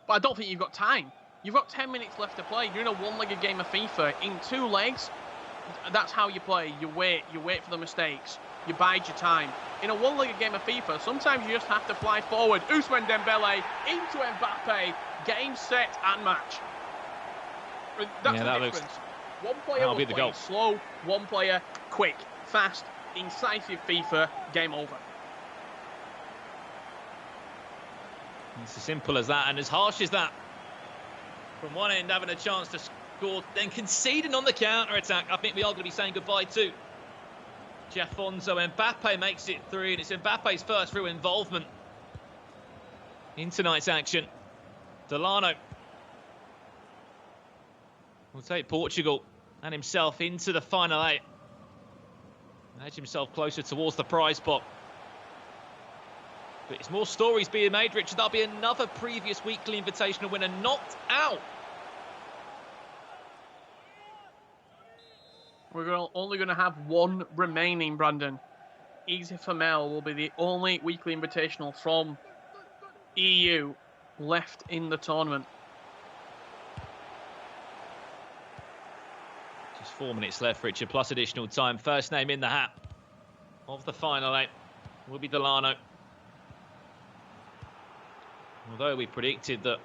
But I don't think you've got time. You've got 10 minutes left to play. You're in a one-legged game of FIFA. In 2 legs, that's how you play. You wait for the mistakes. You bide your time. In a one-legged game of FIFA, sometimes you just have to fly forward. Ousmane Dembele into Mbappe. Game, set, and match. That's the difference. One player will play slow, one player quick, fast, incisive FIFA, game over. It's as simple as that and as harsh as that. From one end having a chance to score, then conceding on the counter-attack. I think we are going to be saying goodbye to Jafonso. Mbappe makes it 3, and it's Mbappe's first real involvement in tonight's action. Delano will take Portugal and himself into the final 8. Edge himself closer towards the prize pot. But it's more stories being made, Richard. That'll be another previous weekly invitational winner knocked out. We're only going to have one remaining, Brandon. Easy Famel will be the only weekly invitational from EU left in the tournament. Just 4 minutes left, Richard, plus additional time. First name in the hat of the final 8 will be Delano. Although we predicted that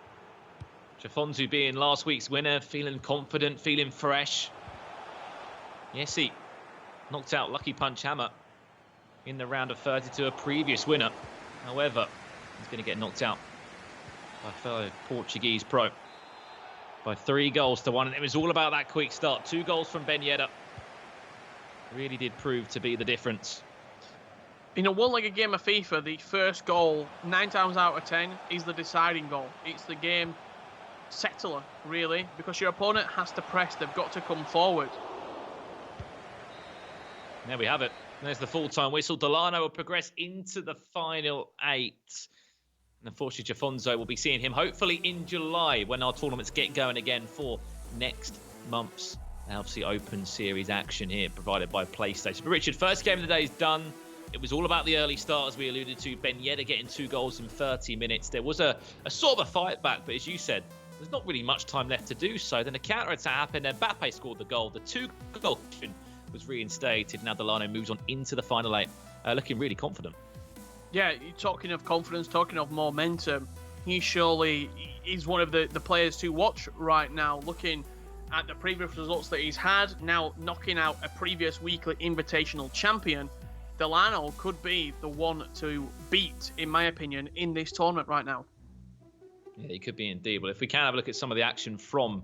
Jafonso being last week's winner, feeling confident, feeling fresh. Yes, he knocked out Lucky Punch Hammer in the round of 32, a previous winner. However, he's going to get knocked out by fellow Portuguese pro by 3-1. And it was all about that quick start. 2 goals from Ben Yedder. Really did prove to be the difference. In a one-legged game of FIFA, the first goal, 9 times out of 10, is the deciding goal. It's the game settler, really, because your opponent has to press. They've got to come forward. There we have it. There's the full-time whistle. Delano will progress into the final 8. And unfortunately, Jafonso will be seeing him hopefully in July when our tournaments get going again for next month's LFC Open Series action here, provided by PlayStation. But Richard, first game of the day is done. It was all about the early start, as we alluded to. Ben Yedder getting 2 goals in 30 minutes. There was a sort of a fight back, but as you said, there's not really much time left to do so. Then a counter-attack happened, and Mbappe scored the goal. The 2-goal action was reinstated. Now Delano moves on into the final 8, looking really confident. Yeah, talking of confidence, talking of momentum, he surely is one of the players to watch right now, looking at the previous results that he's had, now knocking out a previous weekly invitational champion. Delano could be the one to beat, in my opinion, in this tournament right now. Yeah, he could be indeed. Well, if we can have a look at some of the action from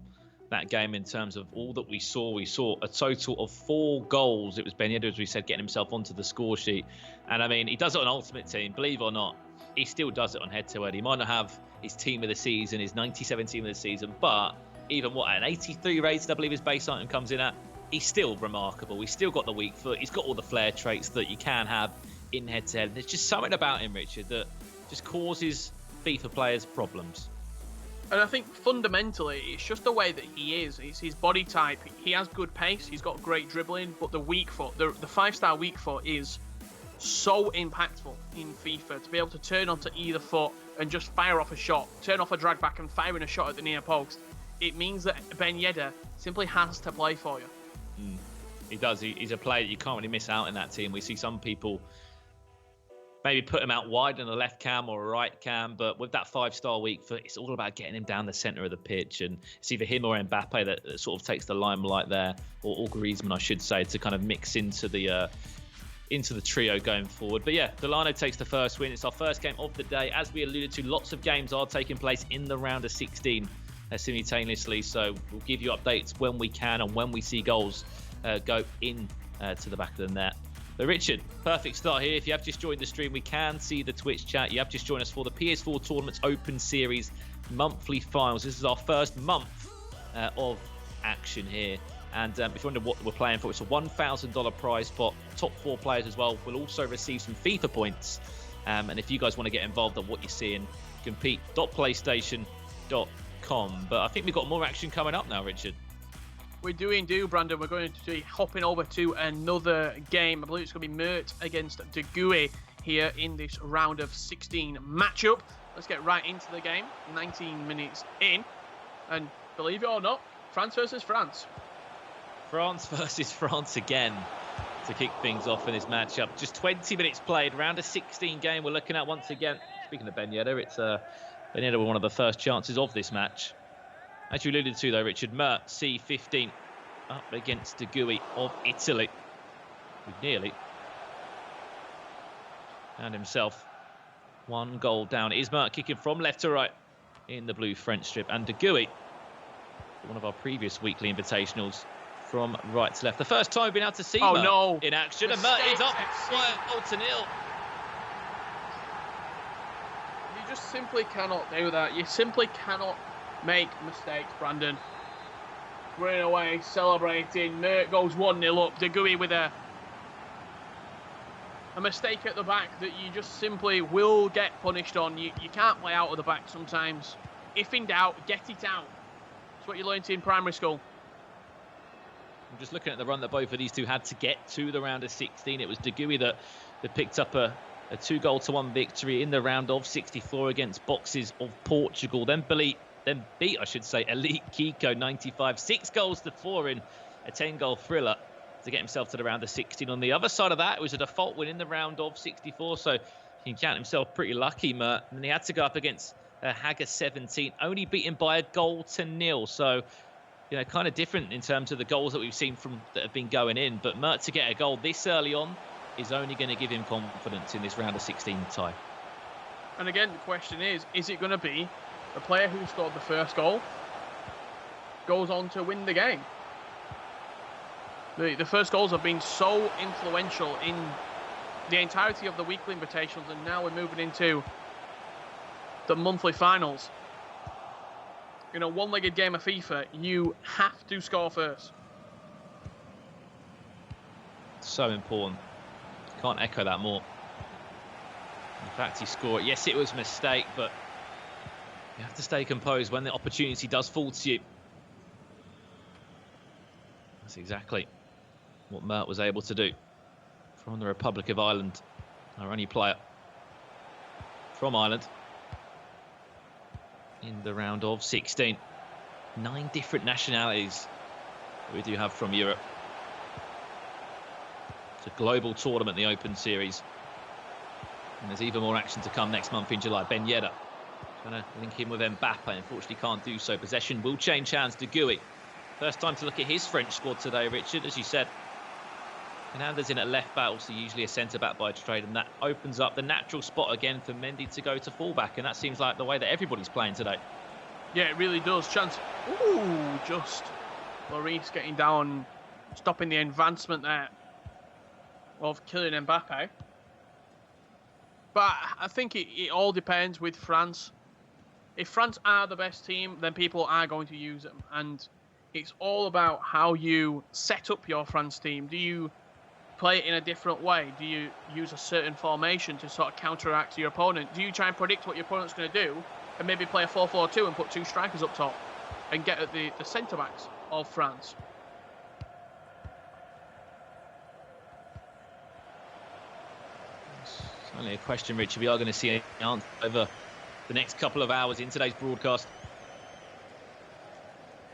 that game in terms of all that we saw a total of 4 goals. It was Ben Yedder, as we said, getting himself onto the score sheet. And I mean, he does it on Ultimate Team, believe it or not. He still does it on head-to-head. He might not have his team of the season, his 97 team of the season, but even an 83 rated, I believe his base item comes in at, he's still remarkable. He's still got the weak foot. He's got all the flair traits that you can have in head-to-head. There's just something about him, Richard, that just causes FIFA players problems. And I think fundamentally, it's just the way that he is. It's his body type. He has good pace. He's got great dribbling. But the weak foot, the 5-star weak foot is so impactful in FIFA. To be able to turn onto either foot and just fire off a shot, turn off a drag back and fire in a shot at the near post. It means that Ben Yedder simply has to play for you. He does. He's a player that you can't really miss out in that team. We see some people maybe put him out wide in a left cam or a right cam, but with that 5-star weak foot, it's all about getting him down the centre of the pitch, and it's either him or Mbappe that sort of takes the limelight there, or Griezmann, I should say, to kind of mix into the trio going forward. But yeah, Delano takes the first win. It's our first game of the day. As we alluded to, lots of games are taking place in the round of 16 simultaneously, so we'll give you updates when we can and when we see goals go in to the back of the net. So Richard, perfect start here. If you have just joined the stream, we can see the Twitch chat. You have just joined us for the PS4 Tournaments Open Series monthly finals. This is our first month of action here. And if you wonder what we're playing for, it's a $1,000 prize pot. Top 4 players as well will also receive some FIFA points. And if you guys want to get involved on what you're seeing, compete.playstation.com. But I think we've got more action coming up now, Richard. We do indeed, Brandon. We're going to be hopping over to another game. I believe it's going to be Mert against De Gouy here in this round of 16 matchup. let's get right into the game. 19 minutes in. And believe it or not, France versus France. France versus France again to kick things off in this matchup. Just 20 minutes played, round of 16 game we're looking at once again. Speaking of Ben Yedder, it's Ben Yedder with one of the first chances of this match. As you alluded to though, Richard, Mert C15 up against De Gui of Italy, who nearly found himself one goal down. It is Mert kicking from left to right in the blue French strip, and De Gui, one of our previous weekly invitationals, from right to left. The first time we've been able to see Mert in action, and Mert is up 1-0. You just simply cannot do that. You simply cannot make mistakes, Brandon. Running away, celebrating. Mert goes 1-0 up. De Gui with a mistake at the back that you just simply will get punished on. You can't play out of the back sometimes. If in doubt, get it out. That's what you learned in primary school. I'm just looking at the run that both of these two had to get to the round of 16. It was De Gui that picked up a 2-1 victory in the round of 64 against Boxes of Portugal. Then beat Elite Kiko 95. 6 goals to 4 in a 10-goal thriller to get himself to the round of 16. On the other side of that, it was a default win in the round of 64, so he can count himself pretty lucky, Mert. And then he had to go up against Hager 17, only beaten by a goal to 0. So, you know, kind of different in terms of the goals that we've seen that have been going in. But Mert to get a goal this early on is only going to give him confidence in this round of 16 tie. And again, the question is it going to be the player who scored the first goal goes on to win the game? The first goals have been so influential in the entirety of the weekly invitationals, and now we're moving into the monthly finals. In a one-legged game of FIFA, you have to score first. So important. Can't echo that more. In fact, he scored. Yes, it was a mistake, but you have to stay composed when the opportunity does fall to you. That's exactly what Mert was able to do. From the Republic of Ireland, our only player from Ireland in the round of 16. 9 different nationalities that we do have from Europe. It's a global tournament, the Open Series. And there's even more action to come next month in July. Ben Yedder trying to link in with Mbappe. Unfortunately can't do so. Possession will change hands to Gui. First time to look at his French squad today, Richard, as you said. Hernandez in at left back, also usually a centre-back by trade, and that opens up the natural spot again for Mendy to go to full-back, and that seems like the way that everybody's playing today. Yeah, it really does. Chance. Ooh, just Lloris getting down, stopping the advancement there of Kylian Mbappe. But I think it all depends with France. If France are the best team, then people are going to use them, and it's all about how you set up your France team. Do you play it in a different way? Do you use a certain formation to sort of counteract your opponent? Do you try and predict what your opponent's going to do and maybe play a 4-4-2 and put 2 strikers up top and get at the centre-backs of France? It's only a question, Richard, we are going to see an answer over the next couple of hours in today's broadcast.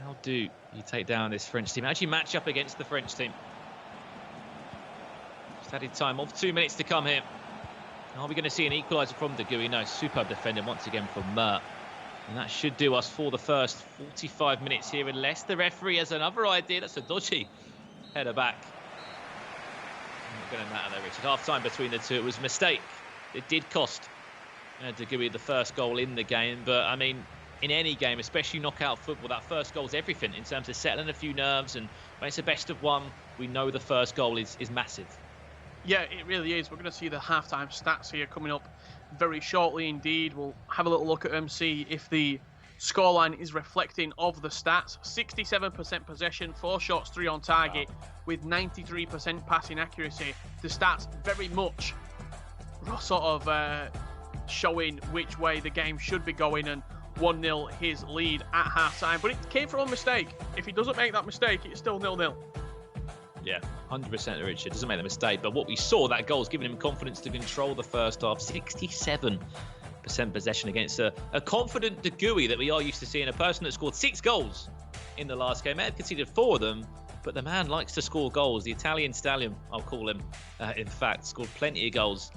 How do you take down this French team? How do you match up against the French team? Just added time of 2 minutes to come here. Are we going to see an equaliser from De Gui? No, superb defending once again from Mert. And that should do us for the first 45 minutes here, unless the referee has another idea. That's a dodgy header back. Not going to matter there, Richard. Half-time between the two. It was a mistake. It did cost De Gui the first goal in the game. But, I mean, in any game, especially knockout football, that first goal is everything in terms of settling a few nerves. And when it's a best of one, we know the first goal is massive. Yeah, it really is. We're going to see the halftime stats here coming up very shortly indeed. We'll have a little look at them, see if the scoreline is reflecting of the stats. 67% possession, 4 shots, 3 on target, with 93% passing accuracy. The stats very much sort of showing which way the game should be going, and 1-0 his lead at half-time. But it came from a mistake. If he doesn't make that mistake, it's still 0-0. Yeah, 100% Richard. Doesn't make the mistake. But what we saw, that goal's given him confidence to control the first half. 67% 50% possession against a confident De Gui that we are used to seeing, a person that scored 6 goals in the last game. May have conceded 4 of them, but the man likes to score goals. The Italian stallion, I'll call him, in fact, scored plenty of goals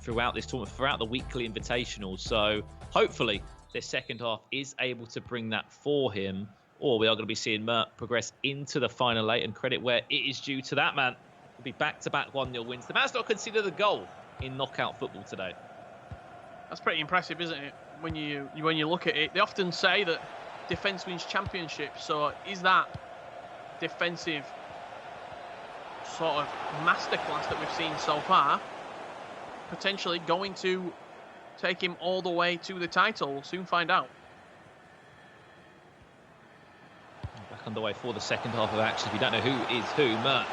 throughout this tournament, throughout the weekly invitational. So hopefully this second half is able to bring that for him, or we are going to be seeing Mert progress into the final 8, and credit where it is due to that man. It'll be back-to-back 1-0 wins. The man's not considered a goal in knockout football today. That's pretty impressive, isn't it? When you look at it, they often say that defense wins championships. So is that defensive sort of masterclass that we've seen so far potentially going to take him all the way to the title? We'll soon find out. Back underway for the second half of action. If you don't know who is who, Mert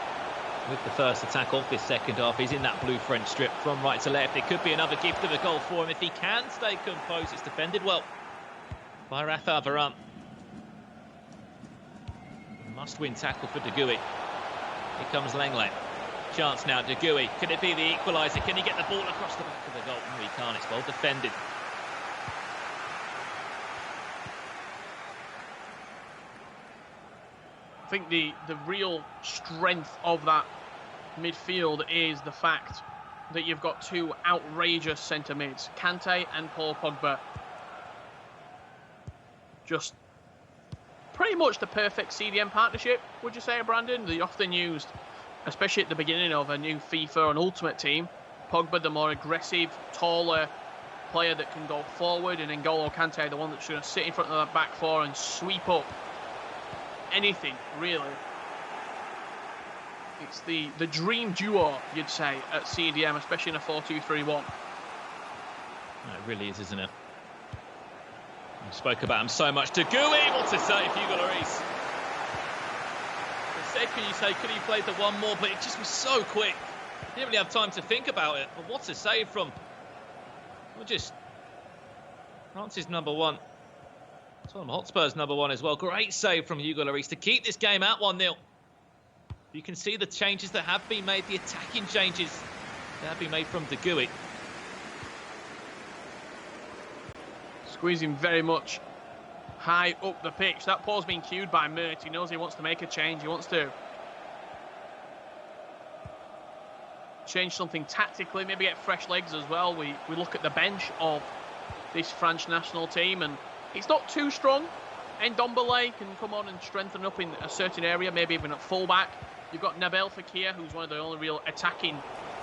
with the first attack of this second half. He's in that blue French strip from right to left. It could be another gift of a goal for him if he can stay composed. It's defended well by Rafa Varane. Must-win tackle for De Gui. Here comes Lenglet. Chance now, De Gui. Can it be the equaliser? Can he get the ball across the back of the goal? No, he can't. It's well defended. I think the real strength of that midfield is the fact that you've got 2 outrageous centre mids, Kante and Paul Pogba. Just pretty much the perfect CDM partnership, would you say, Brandon? They're often used, especially at the beginning of a new FIFA and Ultimate team. Pogba, the more aggressive, taller player that can go forward, and N'Golo Kante, the one that's going to sit in front of that back 4 and sweep up anything, really. It's the dream duo, you'd say, at CDM, especially in a 4-2-3-1. It really is, isn't it? We spoke about him so much. De Gui, what a save, Hugo Lloris. Can you say, could he play the one more? But it just was so quick. He didn't really have time to think about it. But what a save from, well, just France's number 1. Tottenham Hotspur's number 1 as well. Great save from Hugo Lloris to keep this game at 1-0. You can see the changes that have been made, the attacking changes that have been made from De Gui. Squeezing very much high up the pitch. That ball's been cued by Mert. He knows he wants to make a change. He wants to change something tactically, maybe get fresh legs as well. We look at the bench of this French national team, and it's not too strong. Ndombele can come on and strengthen up in a certain area, maybe even at fullback. You've got Nabil Fekir, who's one of the only real attacking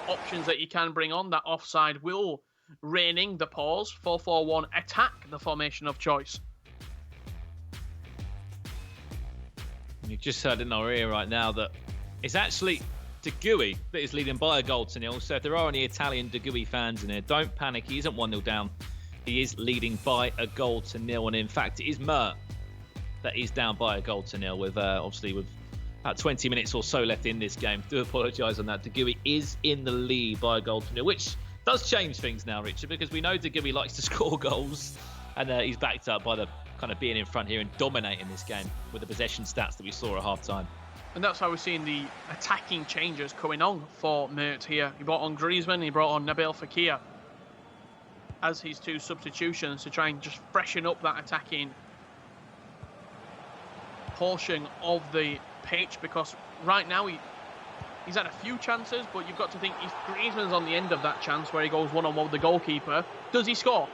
options that you can bring on. That offside will reigning the pause. 4-4-1 attack, the formation of choice. You've just heard in our ear right now that it's actually De Gui that is leading by a goal to 0. So if there are any Italian De Gui fans in here, don't panic. He isn't 1-0 down. He is leading by a goal to 0. And in fact, it is Mert that is down by a goal to 0 with obviously with about 20 minutes or so left in this game. Do apologise on that. De Gui is in the lead by a goal to 0, which does change things now, Richard, because we know De Gui likes to score goals, and he's backed up by the kind of being in front here and dominating this game with the possession stats that we saw at half-time. And that's how we're seeing the attacking changes coming on for Mert here. He brought on Griezmann, he brought on Nabil Fekir as his 2 substitutions to try and just freshen up that attacking portion of the pitch, because right now he's had a few chances, but you've got to think if Griezmann's on the end of that chance where he goes one-on-one with the goalkeeper, does he score?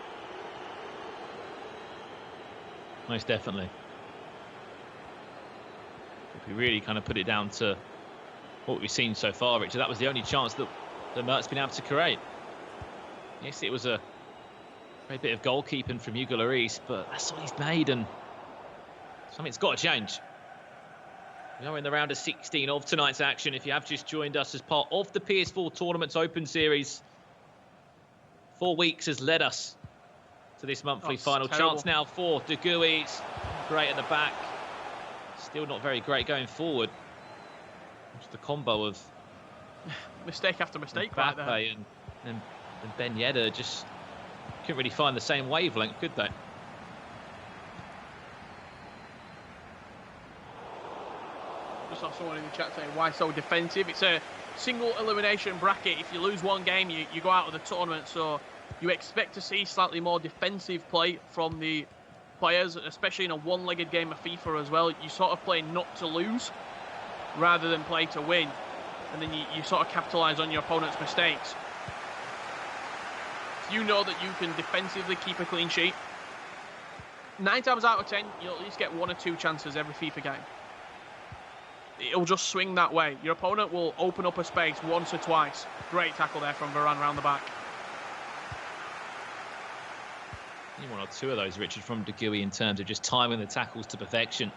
Most definitely. If we really kind of put it down to what we've seen so far, Richard, that was the only chance that Mert's been able to create. Yes, it was a great bit of goalkeeping from Hugo Lloris, but that's all he's made, and something's got to change. We are in the round of 16 of tonight's action. If you have just joined us as part of the PS4 Tournaments Open Series, 4 weeks has led us to this monthly final. Terrible. Chance now for De Gui. It's great at the back. Still not very great going forward. Just the combo of mistake after mistake right there. And Ben Yedder just couldn't really find the same wavelength, could they? Just saw someone in the chat saying, why so defensive? It's a single elimination bracket. If you lose one game, you go out of the tournament. So You expect to see slightly more defensive play from the players, especially in a one-legged game of FIFA as well. You sort of play not to lose rather than play to win. And then you sort of capitalise on your opponent's mistakes. If you know that you can defensively keep a clean sheet, 9 times out of 10, you'll at least get 1 or 2 chances every FIFA game. It'll just swing that way. Your opponent will open up a space once or twice. Great tackle there from Varane round the back. Only 1 or 2 of those, Richard, from De Gea in terms of just timing the tackles to perfection.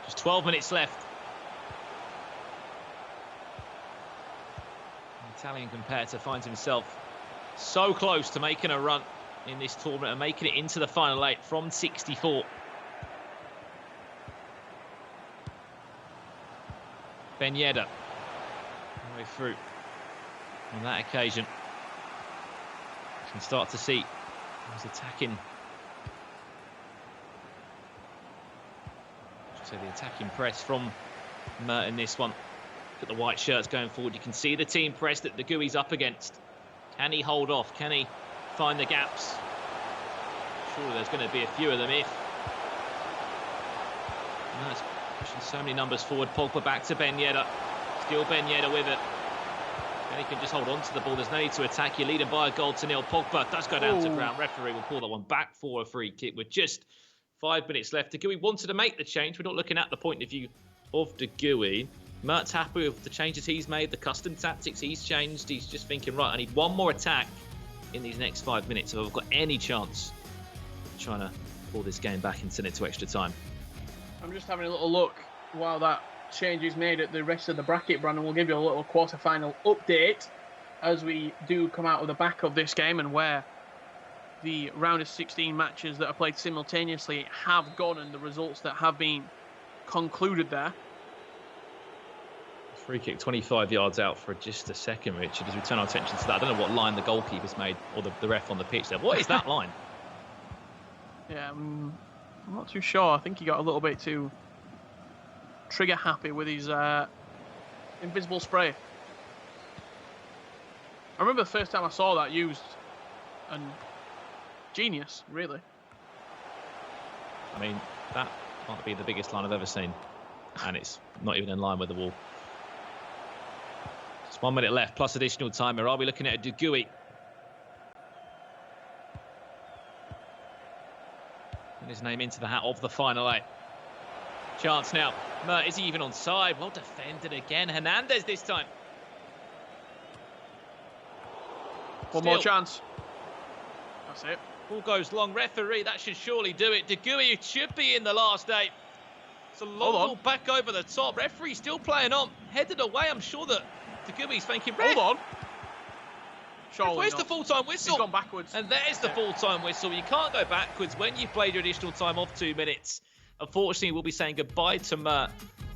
Just 12 minutes left. The Italian competitor finds himself so close to making a run in this tournament and making it into the final 8 from 64. Ben Yedder, all the way through on that occasion. You can start to see he's attacking. So the attacking press from Mert in this one. Look at the white shirts going forward. You can see the team press that De Gea's up against. Can he hold off? Can he find the gaps? Surely there's going to be a few of them if. Mert's pushing so many numbers forward. Pogba back to Ben Yedder. Still Ben Yedder with it. And he can just hold on to the ball. There's no need to attack. You're leading by a goal to nil. Pogba does go down to ground. Referee will pull that one back for a free kick with just 5 minutes left. De Gea wanted to make the change. We're not looking at the point of view of De Gea. Mert's happy with the changes he's made, the custom tactics he's changed. He's just thinking, right, I need 1 more attack in these next 5 minutes if I've got any chance of trying to pull this game back and send it to extra time. I'm just having a little look while that change is made at the rest of the bracket, Brandon. We'll give you a little quarter-final update as we do come out of the back of this game and where the round of 16 matches that are played simultaneously have gone and the results that have been concluded there. Free kick 25 yards out for just a second, Richard, as we turn our attention to that. I don't know what line the goalkeeper's made or the ref on the pitch there. What is that line? Yeah, I'm not too sure. I think he got a little bit too trigger happy with his invisible spray. I remember the first time I saw that used, and genius, really. I mean, that might be the biggest line I've ever seen, and it's not even in line with the wall. Just 1 minute left, plus additional time. Or are we looking at a De Gea? And his name into the hat of the final 8. Chance now. Mert, is he even onside? Well defended again. Hernandez this time. One more chance. That's it. Ball goes long. Referee, that should surely do it. De Gea should be in the last 8. It's a long ball back over the top. Referee still playing on. Headed away. I'm sure that De Gea's thinking, hold on. Surely where's not. The full-time whistle? He's gone backwards. And there's the full-time whistle. You can't go backwards when you've played your additional time of 2 minutes. Unfortunately, we'll be saying goodbye to Mert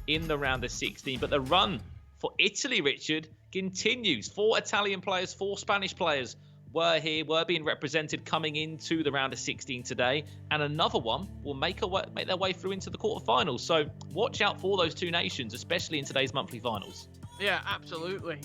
in the round of 16. But the run for Italy, Richard, continues. 4 Italian players, 4 Spanish players were being represented coming into the round of 16 today. And another one will make their way through into the quarterfinals. So watch out for those 2 nations, especially in today's monthly finals. Yeah, absolutely.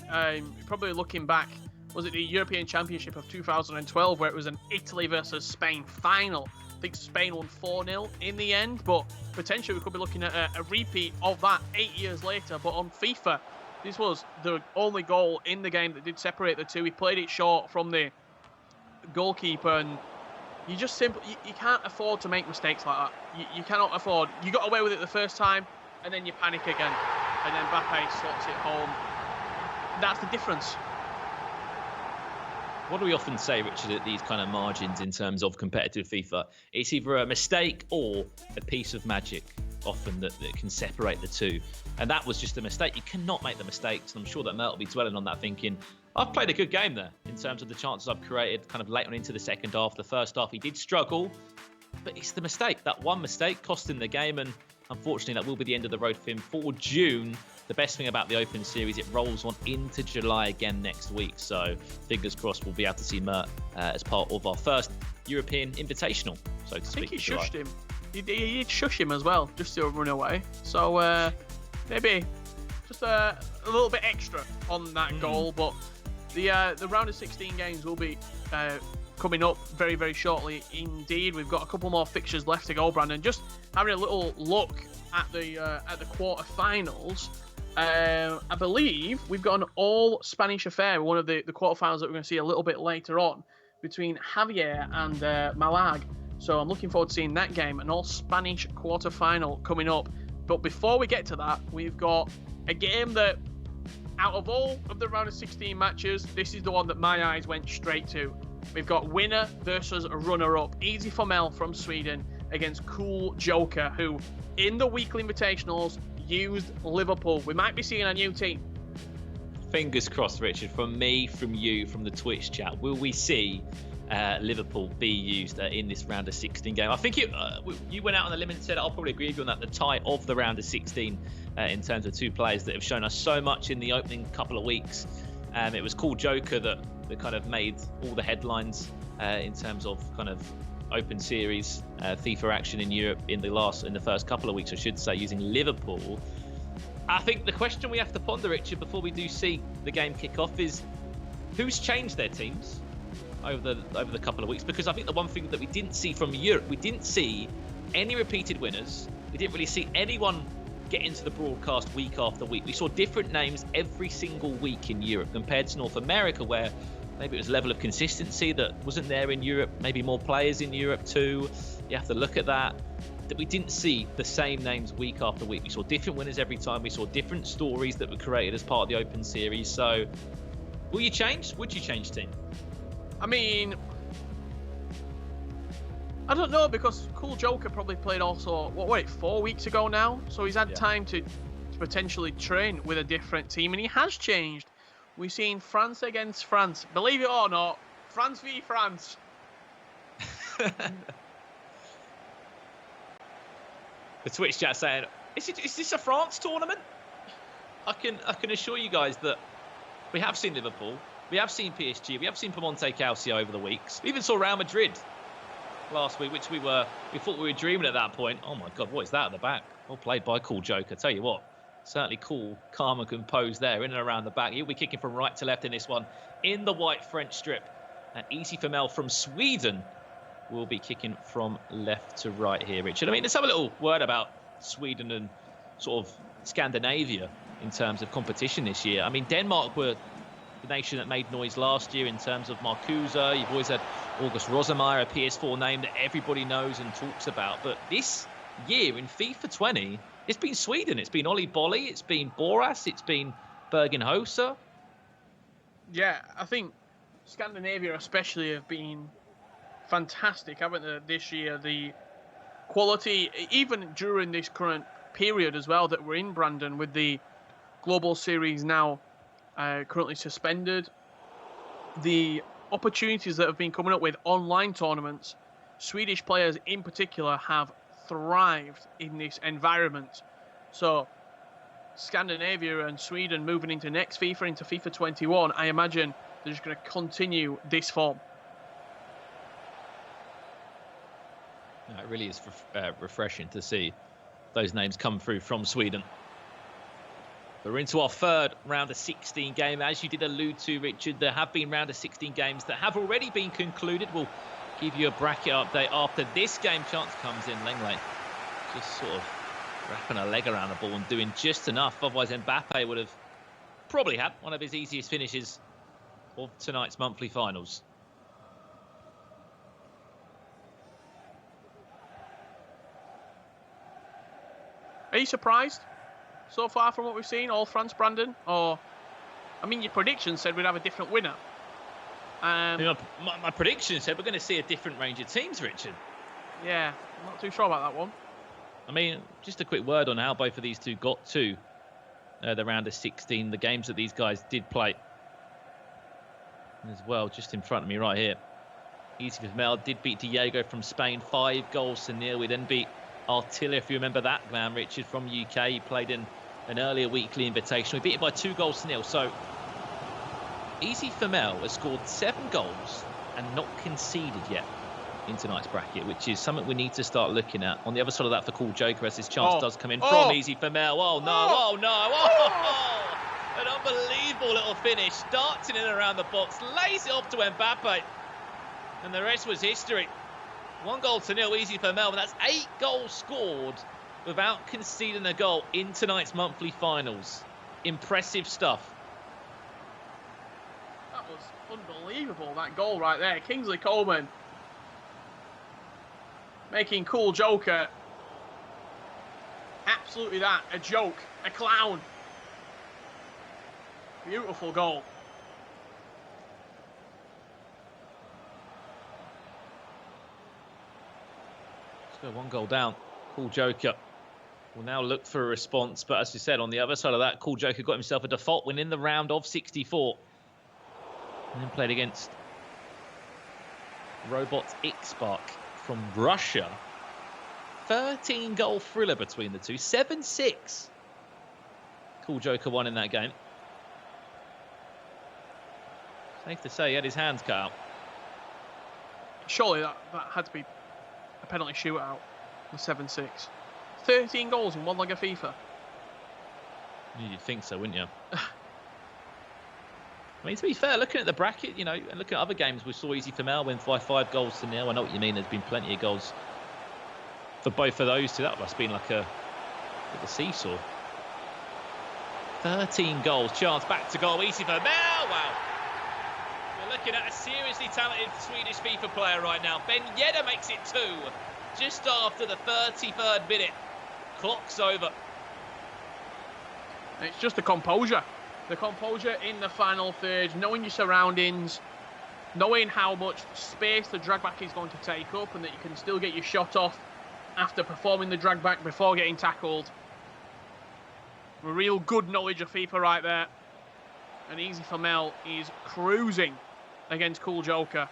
Probably looking back, was it the European Championship of 2012 where it was an Italy versus Spain final? I think Spain won 4-0 in the end, but potentially we could be looking at a repeat of that 8 years later. But on FIFA, this was the only goal in the game that did separate the two. He played it short from the goalkeeper, and you just simply you can't afford to make mistakes like that. You cannot afford. You got away with it the first time, and then you panic again, and then Mbappe slots it home. That's the difference. What do we often say, Richard, at these kind of margins in terms of competitive FIFA? It's either a mistake or a piece of magic, often that can separate the two. And that was just a mistake. You cannot make the mistakes. And I'm sure that Mert will be dwelling on that, thinking, I've played a good game there in terms of the chances I've created kind of late on into the second half. The first half, he did struggle, but it's the mistake. That one mistake cost him the game. And unfortunately, that will be the end of the road for him for June. The best thing about the Open Series, it rolls on into July again next week. So fingers crossed we'll be able to see Mert as part of our first European Invitational, so to speak. I think he shushed him. He did shush him as well, just to run away. So maybe just a little bit extra on that goal. But The round of 16 games will be coming up very, very shortly indeed. We've got a couple more fixtures left to go, Brandon. Just having a little look at the quarterfinals. I believe we've got an all-Spanish affair, one of the quarterfinals that we're going to see a little bit later on, between Javier and Malag. So I'm looking forward to seeing that game, an all-Spanish quarterfinal coming up. But before we get to that, we've got a game that, out of all of the round of 16 matches, this is the one that my eyes went straight to. We've got winner versus runner-up. Easy for Mel from Sweden against Cool Joker, who, in the weekly invitationals, used Liverpool. We might be seeing a new team. Fingers crossed, Richard, from me, from you, from the Twitch chat. Will we see Liverpool be used in this round of 16 game? I think you went out on the limb and said, I'll probably agree with you on that, the tie of the round of 16 in terms of two players that have shown us so much in the opening couple of weeks. It was Cool Joker that kind of made all the headlines in terms of kind of open series FIFA action in Europe in the first couple of weeks, I should say, using Liverpool. I think the question we have to ponder, Richard, before we do see the game kick off is who's changed their teams over the couple of weeks, because I think the one thing that we didn't see from Europe, we didn't see any repeated winners. We didn't really see anyone get into the broadcast week after week. We saw different names every single week in Europe compared to North America, where maybe it was a level of consistency that wasn't there in Europe, maybe more players in Europe too. You have to look at that we didn't see the same names week after week. We saw different winners every time. We saw different stories that were created as part of the Open Series. So, will you change? Would you change team? I mean, I don't know, because Cool Joker probably played also, 4 weeks ago now? So he's had time to potentially train with a different team, and he has changed. We've seen France against France. Believe it or not, France v France. The Twitch chat saying, is this a France tournament? I can assure you guys that we have seen Liverpool, we have seen PSG, we have seen Piemonte Calcio over the weeks. We even saw Real Madrid last week, which we thought we were dreaming at that point. Oh my God, what is that at the back? Well played by Cool Joker. Tell you what, certainly cool, calm and composed there, in and around the back. He'll be kicking from right to left in this one, in the white French strip. And Easy for Mel from Sweden will be kicking from left to right here, Richard. I mean, let's have a little word about Sweden and sort of Scandinavia in terms of competition this year. I mean, Denmark were the nation that made noise last year in terms of Marcuse. You've always had August Rosemeyer, a PS4 name that everybody knows and talks about. But this year in FIFA 20, it's been Sweden. It's been Oli Bolli. It's been Boras. It's been Bergen Hoser. Yeah, I think Scandinavia especially have been fantastic, haven't they, this year? The quality, even during this current period as well that we're in, Brandon, with the Global Series now currently suspended, the opportunities that have been coming up with online tournaments, Swedish players in particular have thrived in this environment. So Scandinavia and Sweden moving into next FIFA, into FIFA 21, I imagine they're just going to continue this form. It really is refreshing to see those names come through from Sweden. We're into our third round of 16 game. As you did allude to, Richard, there have been round of 16 games that have already been concluded. We'll give you a bracket update after this game. Chance comes in. Lenglet just sort of wrapping a leg around the ball and doing just enough. Otherwise, Mbappe would have probably had one of his easiest finishes of tonight's monthly finals. Are you surprised so far from what we've seen, all France, Brandon? Or, I mean, your prediction said we'd have a different winner. My prediction said we're going to see a different range of teams, Richard. Yeah, I'm not too sure about that one. I mean, just a quick word on how both of these two got to the round of 16, the games that these guys did play as well, just in front of me right here. Easy for Mel did beat Diego from Spain, 5-0. We then beat Artilla, if you remember that man, Richard, from UK. He played in an earlier weekly invitation. We beat him by 2-0. So Easy for Mel has scored 7 goals and not conceded yet in tonight's bracket, which is something we need to start looking at. On the other side of that for Cool Joker, as his chance does come in from Easy for Mel. Oh no, oh no, oh! An unbelievable little finish, darts in and around the box, lays it off to Mbappe, and the rest was history. 1-0, easy for Melbourne. That's 8 goals scored without conceding a goal in tonight's monthly finals. Impressive stuff. That was unbelievable, that goal right there. Kingsley Coleman making Cool Joker absolutely that, a joke, a clown. Beautiful goal. Let's go 1 goal down. Cool Joker will now look for a response, but as you said, on the other side of that, Cool Joker got himself a default win in the round of 64. And then played against Robot Xbark from Russia. 13-goal thriller between the two. 7-6. Cool Joker won in that game. Safe to say he had his hands cut out. Surely that had to be a penalty shootout. The 7-6. 13 goals in one leg of FIFA. You'd think so, wouldn't you? I mean, to be fair, looking at the bracket, you know, and looking at other games, we saw Easy for Mel win 5-0. I know what you mean. There's been plenty of goals for both of those two. That must have been like a seesaw. 13 goals. Chance back to goal. Easy for Mel. Wow. We're looking at a seriously talented Swedish FIFA player right now. Ben Yedder makes it 2 just after the 33rd minute. Clock's over. It's just the composure. The composure in the final third, knowing your surroundings, knowing how much space the drag back is going to take up and that you can still get your shot off after performing the drag back before getting tackled. A real good knowledge of FIFA right there. And Easy for Mel is cruising against Cool Joker.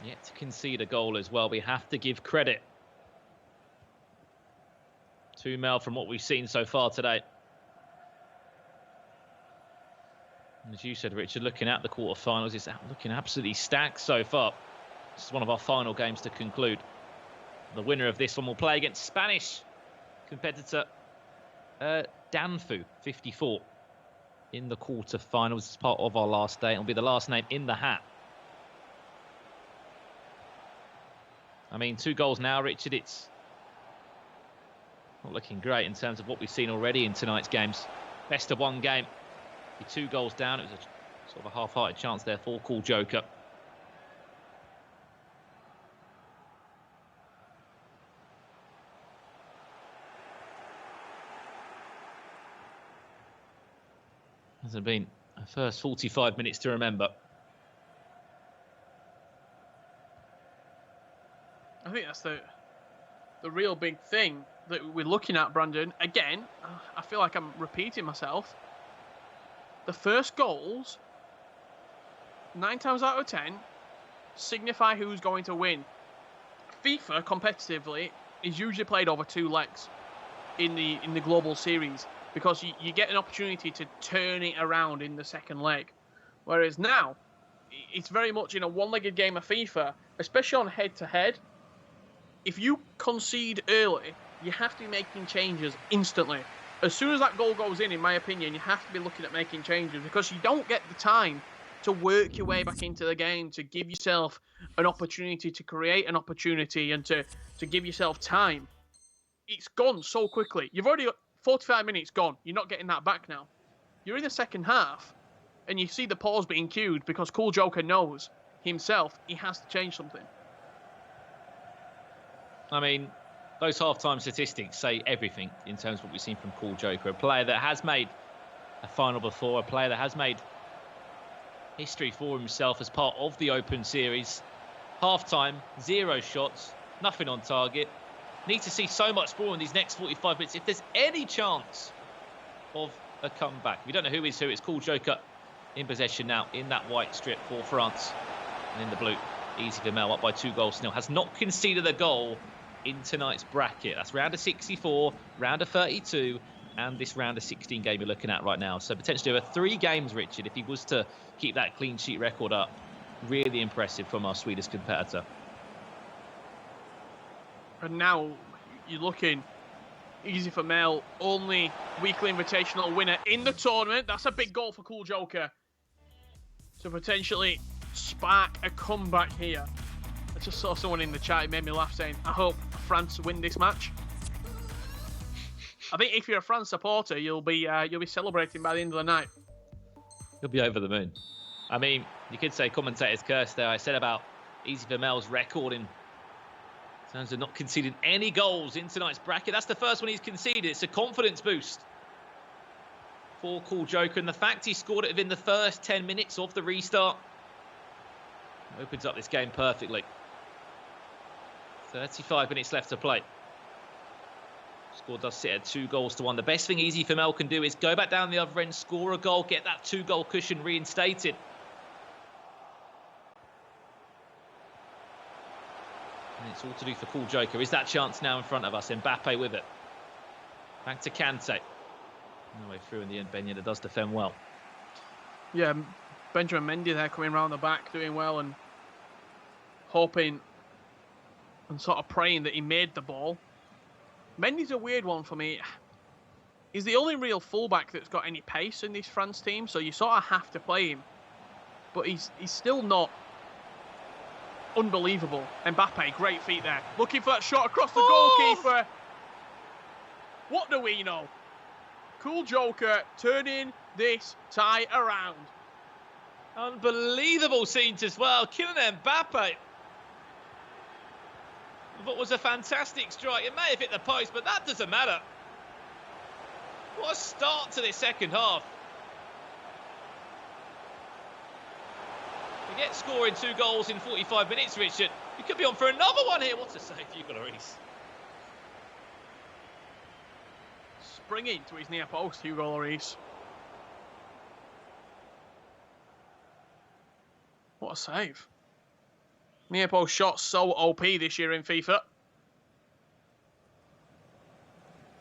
Yet to concede a goal as well. We have to give credit to Mel from what we've seen so far today. And as you said, Richard, looking at the quarterfinals, it's looking absolutely stacked so far. This is one of our final games to conclude. The winner of this one will play against Spanish competitor Danfu, 54, in the quarterfinals. It's part of our last day. It'll be the last name in the hat. I mean, 2 goals now, Richard. It's not looking great in terms of what we've seen already in tonight's games. Best of 1 game. Be 2 goals down. It was a sort of a half-hearted chance there for Cool Joker. Hasn't been a first 45 minutes to remember. I think that's the real big thing that we're looking at, Brandon. Again, I feel like I'm repeating myself. The first goals, 9 times out of 10, signify who's going to win. FIFA, competitively, is usually played over 2 legs in the global series because you get an opportunity to turn it around in the second leg. Whereas now, it's very much in a one-legged game of FIFA, especially on head-to-head. If you concede early, you have to be making changes instantly. As soon as that goal goes in my opinion, you have to be looking at making changes because you don't get the time to work your way back into the game, to give yourself an opportunity to create an opportunity and to give yourself time. It's gone so quickly. You've already got 45 minutes gone. You're not getting that back now. You're in the second half and you see the pause being queued because Cool Joker knows himself he has to change something. I mean, those half-time statistics say everything in terms of what we've seen from Cool Joker. A player that has made a final before, a player that has made history for himself as part of the Open Series. Half-time, 0 shots, nothing on target. Need to see so much more in these next 45 minutes. If there's any chance of a comeback. We don't know who is who. It's Cool Joker in possession now in that white strip for France. And in the blue, Easy for Mel up by 2-0. Has not conceded a goal in tonight's bracket. That's round of 64, round of 32, and this round of 16 game you're looking at right now. So potentially over 3 games, Richard, if he was to keep that clean sheet record up. Really impressive from our Swedish competitor. And now you're looking Easy for Mel, only weekly invitational winner in the tournament. That's a big goal for Cool Joker to potentially spark a comeback here. I just saw someone in the chat, it made me laugh, saying, I hope France win this match. I think if you're a France supporter, you'll be celebrating by the end of the night. He'll be over the moon. I mean, you could say commentator's curse there. I said about Easy for Mel's record in terms of not conceding any goals in tonight's bracket. That's the first one he's conceded. It's a confidence boost for Cool Joker. And the fact he scored it within the first 10 minutes of the restart opens up this game perfectly. 35 minutes left to play. Score does sit at 2-1. The best thing Easy for Mel can do is go back down the other end, score a goal, get that 2-goal cushion reinstated. And it's all to do for Cool Joker. Is that chance now in front of us? Mbappe with it. Back to Kante. No way through in the end. Benyeda does defend well. Yeah, Benjamin Mendy there coming round the back, doing well and hoping and sort of praying that he made the ball. Mendy's a weird one for me. He's the only real fullback that's got any pace in this France team, so you sort of have to play him. But he's still not unbelievable. Mbappe, great feet there. Looking for that shot across the goalkeeper. What do we know? Cool Joker turning this tie around. Unbelievable scenes as well. Kylian Mbappe. What was a fantastic strike. It may have hit the post, but that doesn't matter. What a start to this second half. Forget scoring 2 goals in 45 minutes, Richard. You could be on for another one here. What a save, Hugo Lloris. Springing to his near post, Hugo Lloris. What a save. Near post shot so OP this year in FIFA.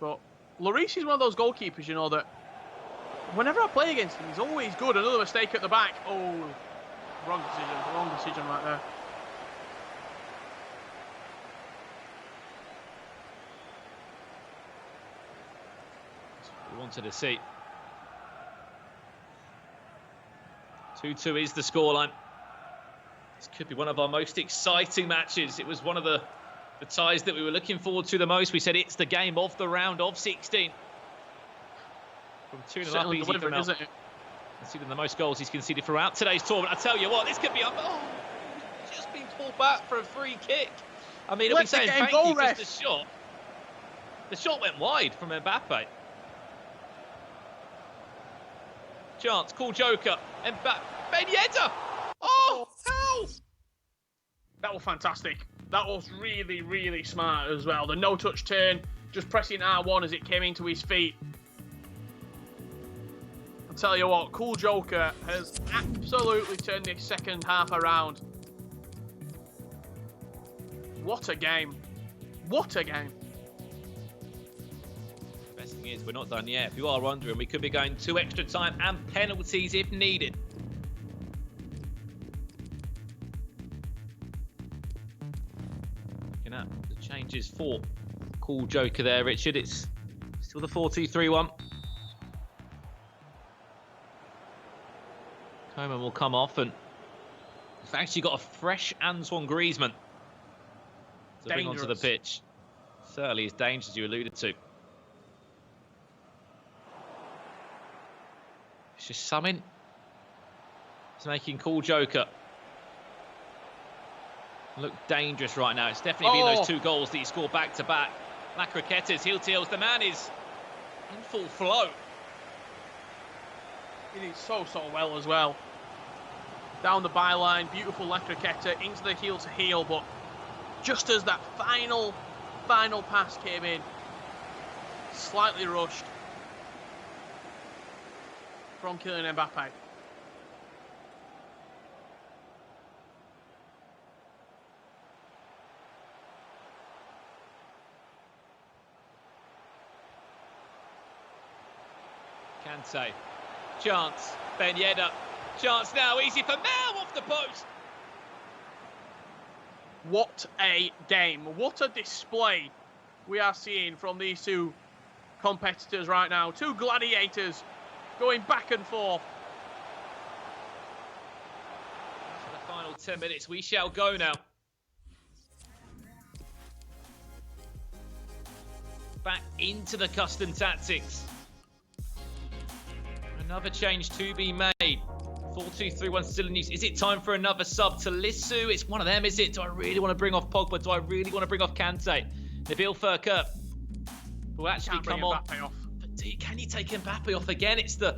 But Lloris is one of those goalkeepers, you know, that whenever I play against him, he's always good. Another mistake at the back. Oh, wrong decision right there. That's what we wanted to see. 2-2 is the scoreline. This could be one of our most exciting matches. It was one of the ties that we were looking forward to the most. We said it's the game of the round of 16. From 2-0 up easy for Mel. Isn't it? Conceding the most goals he's conceded throughout today's tournament. I tell you what, this could be just been pulled back for a free kick. I mean, it'll be saying thank you for the shot. The shot went wide from Mbappe. Chance, Cool Joker, Mbappe, Benyeda. Oh, how? That was fantastic. That was really, really smart as well. The no-touch turn, just pressing R1 as it came into his feet. I'll tell you what, Cool Joker has absolutely turned this second half around. What a game. What a game. Best thing is, we're not done yet. If you are wondering, we could be going to extra time and penalties if needed. Looking at the changes for Cool Joker there, Richard. It's still the 4-2-3-1. Coman will come off, and we've actually got a fresh Antoine Griezmann to bring onto the pitch. Certainly is dangerous, as you alluded to. It's just something. It's making Cool Joker look dangerous right now. It's definitely been those 2 goals that he scored back-to-back. Lacroquettes, heel tails. The man is in full flow. He did so well as well. Down the byline, beautiful Lacroquette into the heel-to-heel, but just as that final pass came in, slightly rushed from Kylian Mbappe. Kante. Chance. Benyeda. Chance now. Easy for Mel off the post. What a game. What a display we are seeing from these two competitors right now. Two gladiators going back and forth. For the final 10 minutes, we shall go now. Back into the custom tactics. Another change to be made. 4-2-3-1 still in use. Is it time for another sub to Lissu? It's one of them, is it? Do I really want to bring off Pogba? Do I really want to bring off Kante? Nabil Furker will actually come on. But can you take Mbappe off again? It's the